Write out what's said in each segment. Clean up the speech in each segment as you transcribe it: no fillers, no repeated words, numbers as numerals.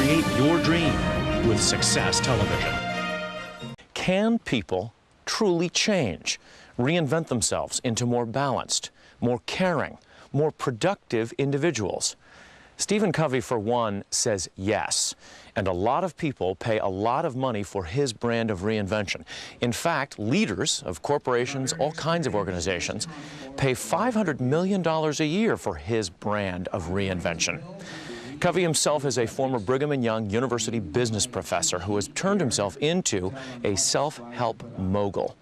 Create your dream with Success Television. Can people truly change, reinvent themselves into more balanced, more caring, more productive individuals? Stephen Covey, for one, says yes. And a lot of people pay a lot of money for his brand of reinvention. In fact, leaders of corporations, all kinds of organizations, pay $500 million a year for his brand of reinvention. Covey himself is a former Brigham and Young University business professor who has turned himself into a self-help mogul.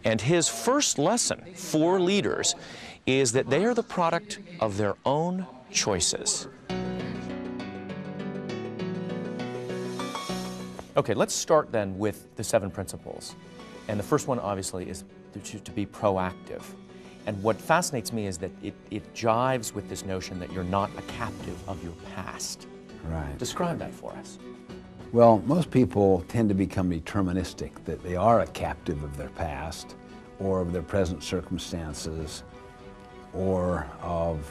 And his first lesson for leaders is that they are the product of their own choices. Okay, let's start then with the 7 principles. And the first one, obviously, is to be proactive. And what fascinates me is that it jives with this notion that you're not a captive of your past. Right. Describe that for us. Well, most people tend to become deterministic, that they are a captive of their past, or of their present circumstances, or of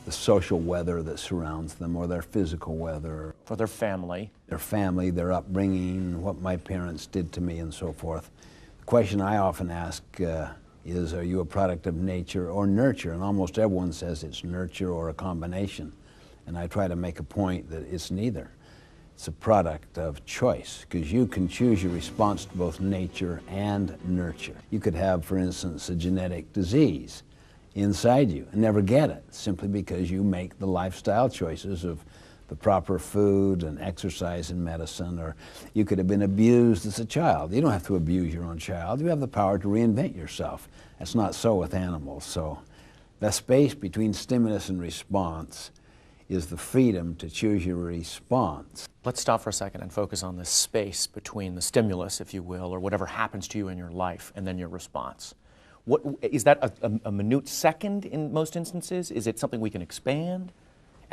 the social weather that surrounds them, or their physical weather. For their family. Their family, their upbringing, what my parents did to me, and so forth. The question I often ask is, are you a product of nature or nurture? And almost everyone says it's nurture or a combination. And I try to make a point that it's neither. It's a product of choice, because you can choose your response to both nature and nurture. You could have, for instance, a genetic disease inside you and never get it, simply because you make the lifestyle choices of the proper food and exercise and medicine. Or you could have been abused as a child. You don't have to abuse your own child. You have the power to reinvent yourself. That's not so with animals. So the space between stimulus and response is the freedom to choose your response. Let's stop for a second and focus on the space between the stimulus, if you will, or whatever happens to you in your life, and then your response. What, is that a minute second in most instances? Is it something we can expand?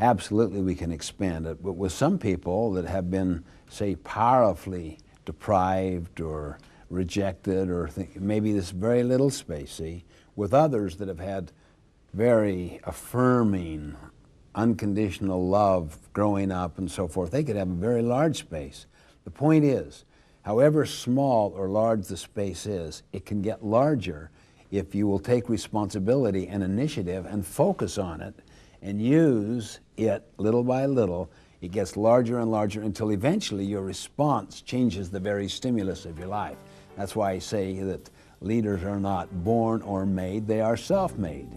Absolutely, we can expand it. But with some people that have been, say, powerfully deprived or rejected, or maybe this very little space, see? With others that have had very affirming, unconditional love growing up and so forth, they could have a very large space. The point is, however small or large the space is, it can get larger if you will take responsibility and initiative and focus on it and use it little by little. It gets larger and larger until eventually your response changes the very stimulus of your life. That's why I say that leaders are not born or made, they are self-made.